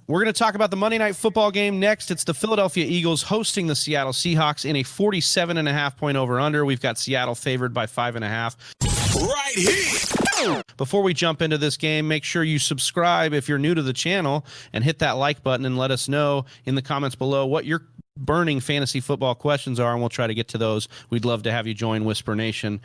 We're going to talk about the Monday Night Football game next. It's the Philadelphia Eagles hosting the Seattle Seahawks in a 47.5 point over-under. We've got Seattle favored by 5.5. Right here. Before we jump into this game, make sure you subscribe if you're new to the channel and hit that like button and let us know in the comments below what your burning fantasy football questions are, and we'll try to get to those. We'd love to have you join Whisper Nation.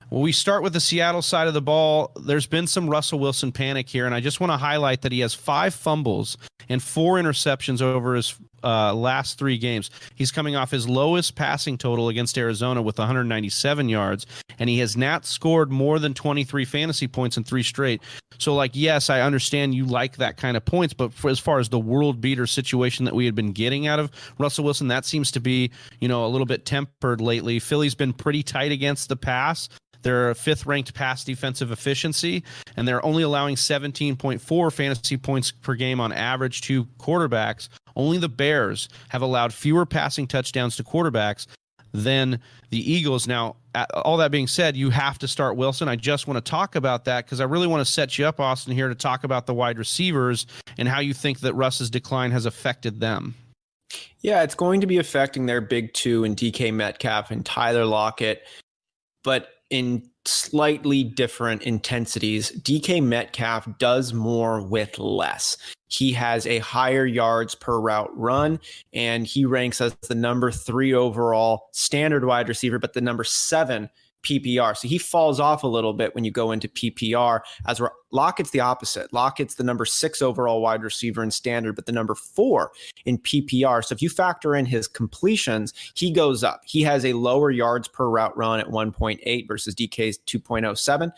Well, we start with the Seattle side of the ball. There's been some Russell Wilson panic here, and I just want to highlight that he has 5 fumbles and 4 interceptions over his last 3 games. He's coming off his lowest passing total against Arizona with 197 yards, and he has not scored more than 23 fantasy points in 3 straight. So, yes, I understand you like that kind of points, but as far as the world beater situation that we had been getting out of Russell Wilson, that seems to be, a little bit tempered lately. Philly's been pretty tight against the pass. They're 5th-ranked pass defensive efficiency, and they're only allowing 17.4 fantasy points per game on average to quarterbacks. Only the Bears have allowed fewer passing touchdowns to quarterbacks than the Eagles. Now, all that being said, you have to start Wilson. I just want to talk about that because I really want to set you up, Austin, here to talk about the wide receivers and how you think that Russ's decline has affected them. Yeah, it's going to be affecting their big 2 in DK Metcalf and Tyler Lockett, but in slightly different intensities. DK Metcalf does more with less. He has a higher yards per route run, and he ranks as the number 3 overall standard wide receiver, but the number 7 PPR. So he falls off a little bit when you go into PPR, as Lockett's the opposite. Lockett's the number 6 overall wide receiver in standard, but the number 4 in PPR. So if you factor in his completions, he goes up. He has a lower yards per route run at 1.8 versus DK's 2.07.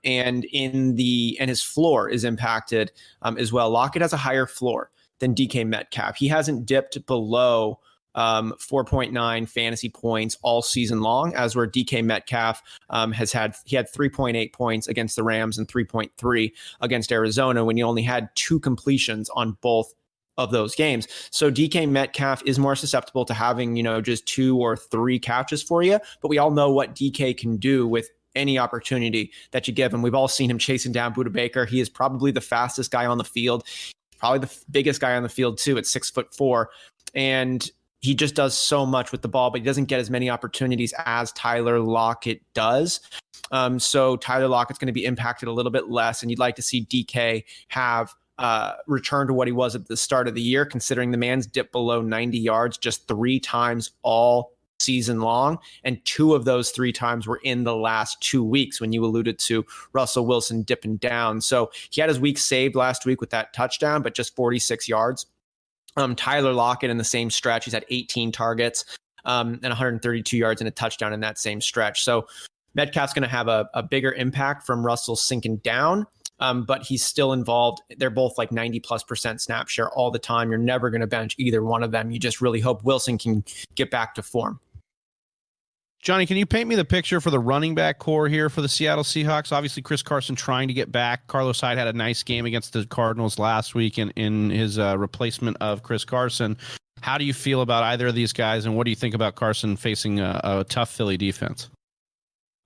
And his floor is impacted as well. Lockett has a higher floor than DK Metcalf. He hasn't dipped below 4.9 fantasy points all season long, as where DK Metcalf he had 3.8 points against the Rams and 3.3 against Arizona when he only had 2 completions on both of those games. So DK Metcalf is more susceptible to having, just 2 or 3 catches for you, but we all know what DK can do with any opportunity that you give him. We've all seen him chasing down Budda Baker. He is probably the fastest guy on the field, probably the biggest guy on the field too, at 6'4", and he just does so much with the ball, but he doesn't get as many opportunities as Tyler Lockett does. So Tyler Lockett's going to be impacted a little bit less, and you'd like to see DK have return to what he was at the start of the year, considering the man's dipped below 90 yards just 3 times all season long, and 2 of those 3 times were in the last 2 weeks when you alluded to Russell Wilson dipping down. So he had his week saved last week with that touchdown, but just 46 yards. Tyler Lockett in the same stretch, he's had 18 targets and 132 yards and a touchdown in that same stretch. So Metcalf's going to have a bigger impact from Russell sinking down, but he's still involved. They're both like 90+% snap share all the time. You're never going to bench either one of them. You just really hope Wilson can get back to form. Johnny, can you paint me the picture for the running back core here for the Seattle Seahawks? Obviously, Chris Carson trying to get back. Carlos Hyde had a nice game against the Cardinals last week in his replacement of Chris Carson. How do you feel about either of these guys, and what do you think about Carson facing a tough Philly defense?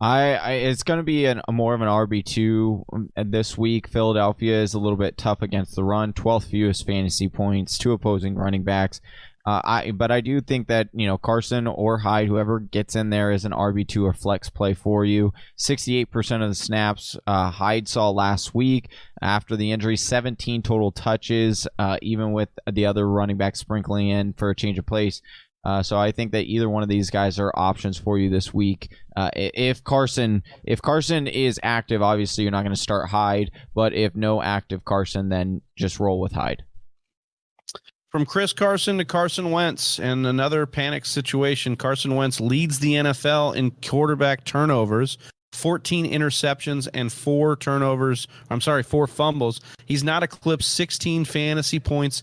It's going to be more of an RB2 this week. Philadelphia is a little bit tough against the run, 12th fewest fantasy points, 2 opposing running backs. But I do think that, Carson or Hyde, whoever gets in there, is an RB2 or flex play for you. 68% of the snaps Hyde saw last week after the injury, 17 total touches, even with the other running back sprinkling in for a change of pace. So I think that either one of these guys are options for you this week. If Carson is active, obviously you're not going to start Hyde, but if no active Carson, then just roll with Hyde. From Chris Carson to Carson Wentz, and another panic situation. Carson Wentz leads the NFL in quarterback turnovers, 14 interceptions and 4 fumbles. He's not eclipsed 16 fantasy points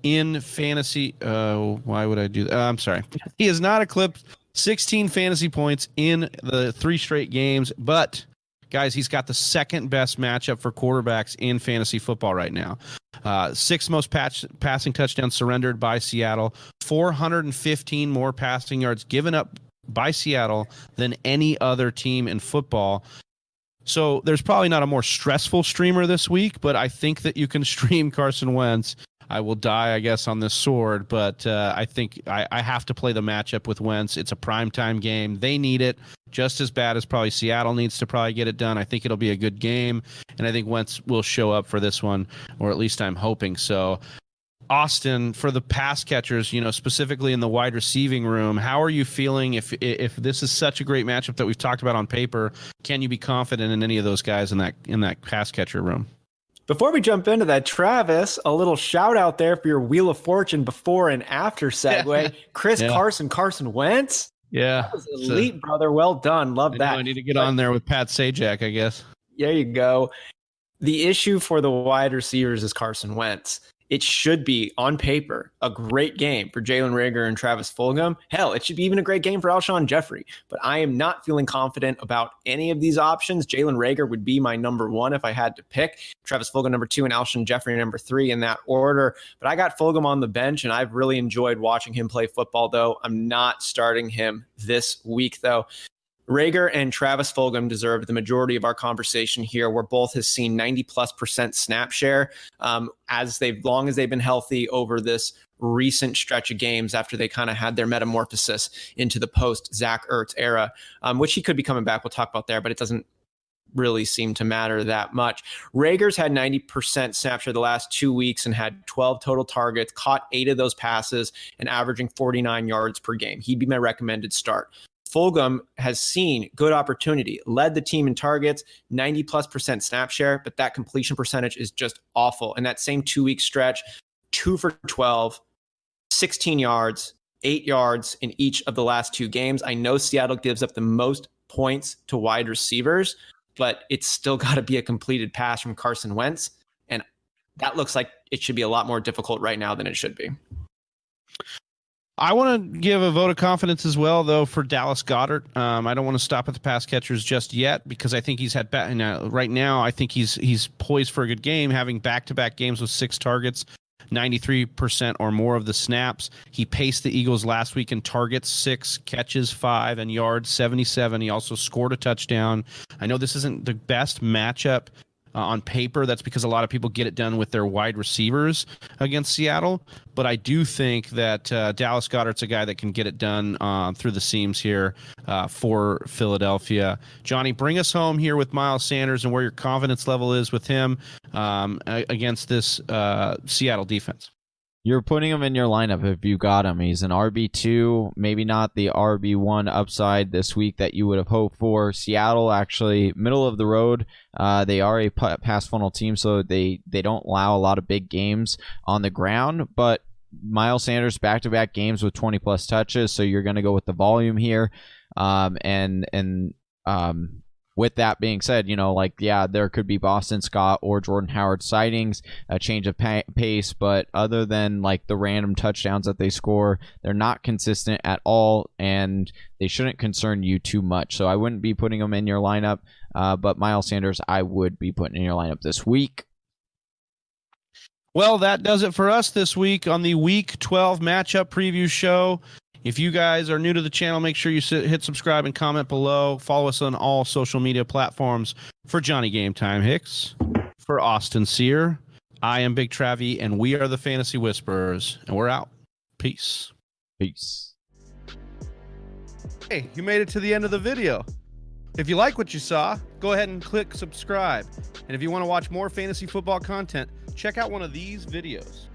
in fantasy. Why would I do that? I'm sorry. He has not eclipsed 16 fantasy points in the 3 straight games, but guys, he's got the second best matchup for quarterbacks in fantasy football right now. 6th most passing touchdowns surrendered by Seattle, 415 more passing yards given up by Seattle than any other team in football. So there's probably not a more stressful streamer this week, but I think that you can stream Carson Wentz I will die, I guess, on this sword. But I think I have to play the matchup with Wentz. It's a primetime game. They need it just as bad as probably Seattle needs to probably get it done. I think it'll be a good game, and I think Wentz will show up for this one, or at least I'm hoping so. Austin, for the pass catchers, specifically in the wide receiving room, how are you feeling if this is such a great matchup that we've talked about on paper? Can you be confident in any of those guys in that pass catcher room? Before we jump into that, Travis, a little shout out there for your Wheel of Fortune before and after segue. Chris Carson Wentz. Yeah. That was elite, brother. Well done. Love that. I need to get on there with Pat Sajak, I guess. There you go. The issue for the wide receivers is Carson Wentz. It should be, on paper, a great game for Jalen Reagor and Travis Fulgham. Hell, it should be even a great game for Alshon Jeffrey. But I am not feeling confident about any of these options. Jalen Reagor would be my number one if I had to pick. Travis Fulgham number 2 and Alshon Jeffrey number 3 in that order. But I got Fulgham on the bench, and I've really enjoyed watching him play football, though. I'm not starting him this week, though. Reagor and Travis Fulgham deserved the majority of our conversation here, where both has seen 90+% snap share long as they've been healthy over this recent stretch of games after they kind of had their metamorphosis into the post Zach Ertz era, which he could be coming back. We'll talk about there, but it doesn't really seem to matter that much. Reagor's had 90% snap share the last 2 weeks and had 12 total targets, caught 8 of those passes, and averaging 49 yards per game. He'd be my recommended start. Fulgham has seen good opportunity, led the team in targets, 90+% snap share, but that completion percentage is just awful. In that same 2-week stretch, 2 for 12, 16 yards, 8 yards in each of the last 2 games. I know Seattle gives up the most points to wide receivers, but it's still got to be a completed pass from Carson Wentz. And that looks like it should be a lot more difficult right now than it should be. I want to give a vote of confidence as well, though, for Dallas Goddard. I don't want to stop at the pass catchers just yet, because I think he's had right now. I think he's poised for a good game, having back-to-back games with 6 targets, 93% or more of the snaps. He paced the Eagles last week in targets, 6 catches, 5, and yards, 77. He also scored a touchdown. I know this isn't the best matchup on paper. That's because a lot of people get it done with their wide receivers against Seattle. But I do think that Dallas Goedert's a guy that can get it done through the seams here for Philadelphia. Johnny, bring us home here with Miles Sanders and where your confidence level is with him against this Seattle defense. You're putting him in your lineup if you got him. He's an RB2, maybe not the RB1 upside this week that you would have hoped for. Seattle, actually, middle of the road. They are a pass funnel team, so they don't allow a lot of big games on the ground. But Miles Sanders, back-to-back games with 20-plus touches, so you're going to go with the volume here. With that being said, there could be Boston Scott or Jordan Howard sightings, a change of pace, but other than the random touchdowns that they score, they're not consistent at all, and they shouldn't concern you too much. So I wouldn't be putting them in your lineup, but Miles Sanders, I would be putting in your lineup this week. Well, that does it for us this week on the Week 12 matchup preview show. If you guys are new to the channel, make sure you hit subscribe and comment below. Follow us on all social media platforms. For Johnny Game Time Hicks, for Austin Sear, I am Big Travie, and we are the Fantasy Whisperers, and we're out. Peace. Peace. Hey, you made it to the end of the video. If you like what you saw, go ahead and click subscribe. And if you want to watch more fantasy football content, check out one of these videos.